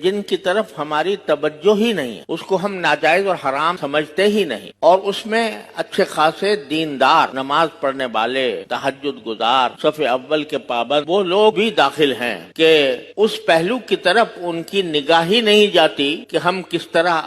جن کی طرف ہماری توجہ ہی نہیں ہے، اس کو ہم ناجائز اور حرام سمجھتے ہی نہیں، اور اس میں اچھے خاصے دیندار، نماز پڑھنے والے، تہجد گزار، صف اول کے پابند وہ لوگ بھی داخل ہیں کہ اس پہلو کی طرف ان کی نگاہ ہی نہیں جاتی کہ ہم کس طرح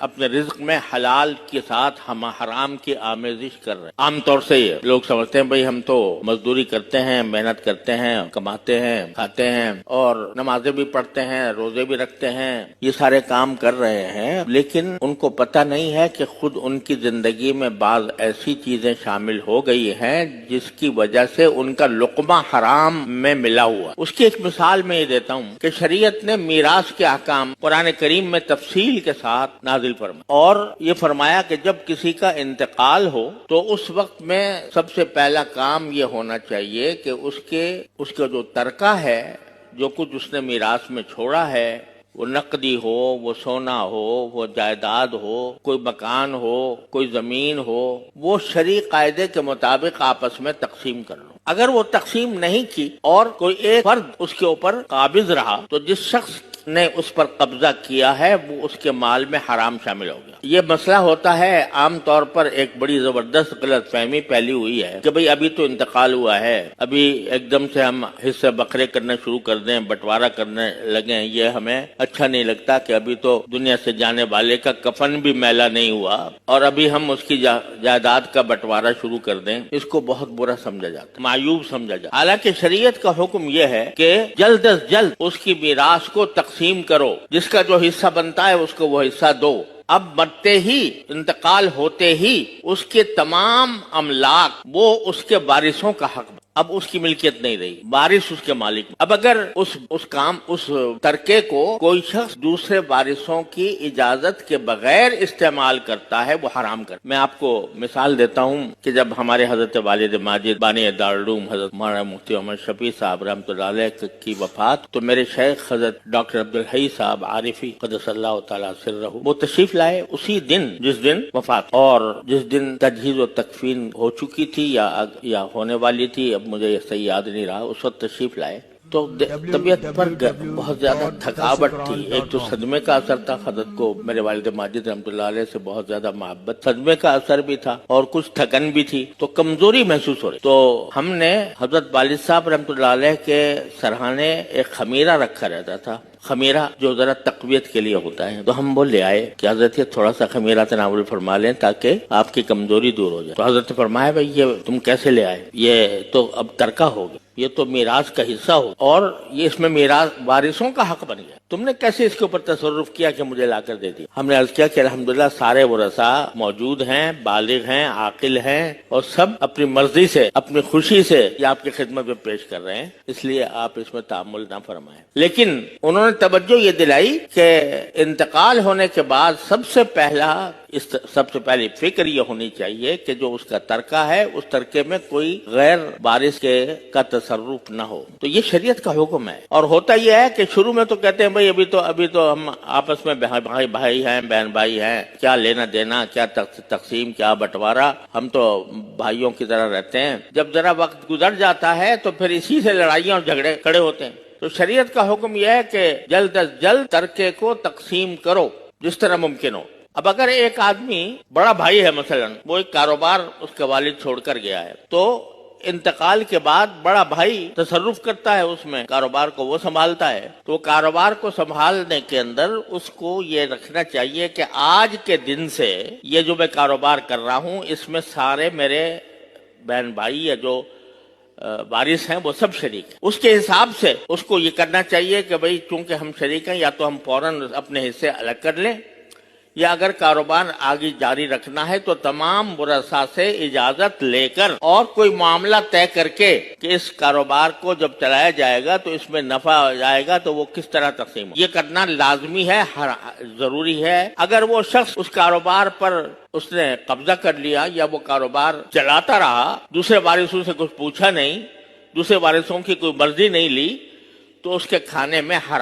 اپنے رزق میں حلال کے ساتھ ہم حرام کی آمیزش کر رہے ہیں۔ عام طور سے یہ لوگ سمجھتے ہیں بھئی ہم تو مزدوری کرتے ہیں، محنت کرتے ہیں، کماتے ہیں، کھاتے ہیں اور نمازیں بھی پڑھتے ہیں، روزے بھی رکھتے ہیں، یہ سارے کام کر رہے ہیں، لیکن ان کو پتہ نہیں ہے کہ خود ان کی زندگی میں بعض ایسی چیزیں شامل ہو گئی ہیں جس کی وجہ سے ان کا لقمہ حرام میں ملا ہوا۔ اس کی ایک مثال میں یہ دیتا ہوں کہ شریعت نے میراث کے احکام قرآن کریم میں تفصیل کے ساتھ نازل فرمایا، اور یہ فرمایا کہ جب کسی کا انتقال ہو تو اس وقت میں سب سے پہلا کام یہ ہونا چاہیے کہ اس کا جو ترکہ ہے، جو کچھ اس نے میراث میں چھوڑا ہے، وہ نقدی ہو، وہ سونا ہو، وہ جائیداد ہو، کوئی مکان ہو، کوئی زمین ہو، وہ شرعی قاعدے کے مطابق آپس میں تقسیم کر لو۔ اگر وہ تقسیم نہیں کی اور کوئی ایک فرد اس کے اوپر قابض رہا تو جس شخص نے اس پر قبضہ کیا ہے وہ اس کے مال میں حرام شامل ہو گیا۔ یہ مسئلہ ہوتا ہے عام طور پر ایک بڑی زبردست غلط فہمی پھیلی ہوئی ہے کہ بھئی ابھی تو انتقال ہوا ہے، ابھی ایک دم سے ہم حصے بکھرے کرنا شروع کر دیں، بٹوارا کرنے لگیں، یہ ہمیں اچھا نہیں لگتا کہ ابھی تو دنیا سے جانے والے کا کفن بھی میلا نہیں ہوا اور ابھی ہم اس کی جائیداد کا بٹوارا شروع کر دیں۔ اس کو بہت برا سمجھا جاتا ہے، معیوب سمجھا جاتا ہے۔ حالانکہ شریعت کا حکم یہ ہے کہ جلد از جلد اس کی میراث کو تقسیم کرو، جس کا جو حصہ بنتا ہے اس کو وہ حصہ دو۔ اب مرتے ہی، انتقال ہوتے ہی اس کے تمام املاک وہ اس کے وارثوں کا حق بن، اب اس کی ملکیت نہیں رہی، وارث اس کے مالک۔ اب اگر اس ترکے کو کوئی شخص دوسرے وارثوں کی اجازت کے بغیر استعمال کرتا ہے وہ حرام کرتا ہے۔ میں آپ کو مثال دیتا ہوں کہ جب ہمارے حضرت والد ماجد بانی دارالعلوم حضرت مولانا مفتی محمد شفیع صاحب رحمۃ اللہ علیہ کی وفات، تو میرے شیخ حضرت ڈاکٹر عبدالحی صاحب عارفی قدس اللہ تعالیٰ سرہ وہ تشریف لائے اسی دن جس دن وفات، اور جس دن تجہیز و تکفین ہو چکی تھی یا ہونے والی تھی، اب مجھے یہ صحیح یاد نہیں رہا، اس وقت تشریف لائے تو طبیعت پر بہت زیادہ تھکاوٹ تھی۔ ایک تو صدمے کا اثر تھا، حضرت کو میرے والد ماجد رحمۃ اللہ علیہ سے بہت زیادہ محبت، صدمے کا اثر بھی تھا اور کچھ تھکن بھی تھی، تو کمزوری محسوس ہو رہی۔ تو ہم نے حضرت والد صاحب رحمۃ اللہ علیہ کے سرہانے ایک خمیرہ رکھا رہتا تھا، خمیرہ جو ذرا تقویت کے لیے ہوتا ہے، تو ہم وہ لے آئے کہ حضرت یہ تھوڑا سا خمیرہ تناول فرما لیں تاکہ آپ کی کمزوری دور ہو جائے۔ تو حضرت نے فرمایا بھائی یہ تم کیسے لے آئے، یہ تو اب ترکہ ہو گیا، یہ تو میراث کا حصہ ہو اور یہ اس میں میراث وارثوں کا حق بن گیا، تم نے کیسے اس کے اوپر تصرف کیا کہ مجھے لا کر دے دیا؟ ہم نے عرض کیا کہ الحمدللہ سارے ورثاء موجود ہیں، بالغ ہیں، عاقل ہیں، اور سب اپنی مرضی سے، اپنی خوشی سے یہ آپ کی خدمت میں پیش کر رہے ہیں، اس لیے آپ اس میں تعامل نہ فرمائیں۔ لیکن انہوں نے توجہ یہ دلائی کہ انتقال ہونے کے بعد سب سے پہلی فکر یہ ہونی چاہیے کہ جو اس کا ترکہ ہے اس ترکے میں کوئی غیر وارث کا تصرف نہ ہو۔ تو یہ شریعت کا حکم ہے، اور ہوتا یہ ہے کہ شروع میں تو کہتے ہیں بھائی ابھی تو ہم آپس میں بھائی ہیں، بہن بھائی ہیں، کیا لینا دینا، کیا تقسیم، کیا بٹوارا، ہم تو بھائیوں کی طرح رہتے ہیں۔ جب ذرا وقت گزر جاتا ہے تو پھر اسی سے لڑائیاں اور جھگڑے کھڑے ہوتے ہیں۔ تو شریعت کا حکم یہ ہے کہ جلد از جلد ترکے کو تقسیم کرو جس طرح ممکن ہو۔ اب اگر ایک آدمی بڑا بھائی ہے، مثلا وہ ایک کاروبار اس کے والد چھوڑ کر گیا ہے، تو انتقال کے بعد بڑا بھائی تصرف کرتا ہے اس میں، کاروبار کو وہ سنبھالتا ہے، تو کاروبار کو سنبھالنے کے اندر اس کو یہ رکھنا چاہیے کہ آج کے دن سے یہ جو میں کاروبار کر رہا ہوں اس میں سارے میرے بہن بھائی یا جو وارث ہیں وہ سب شریک ہیں۔ اس کے حساب سے اس کو یہ کرنا چاہیے کہ بھئی چونکہ ہم شریک ہیں، یا تو ہم فوراً اپنے حصے الگ کر لیں، یا اگر کاروبار آگے جاری رکھنا ہے تو تمام ورثاء سے اجازت لے کر اور کوئی معاملہ طے کر کے کہ اس کاروبار کو جب چلایا جائے گا تو اس میں نفع جائے گا تو وہ کس طرح تقسیم ہو، یہ کرنا لازمی ہے، ضروری ہے۔ اگر وہ شخص اس کاروبار پر اس نے قبضہ کر لیا یا وہ کاروبار چلاتا رہا، دوسرے وارثوں سے کچھ پوچھا نہیں، دوسرے وارثوں کی کوئی مرضی نہیں لی، تو اس کے کھانے میں حرام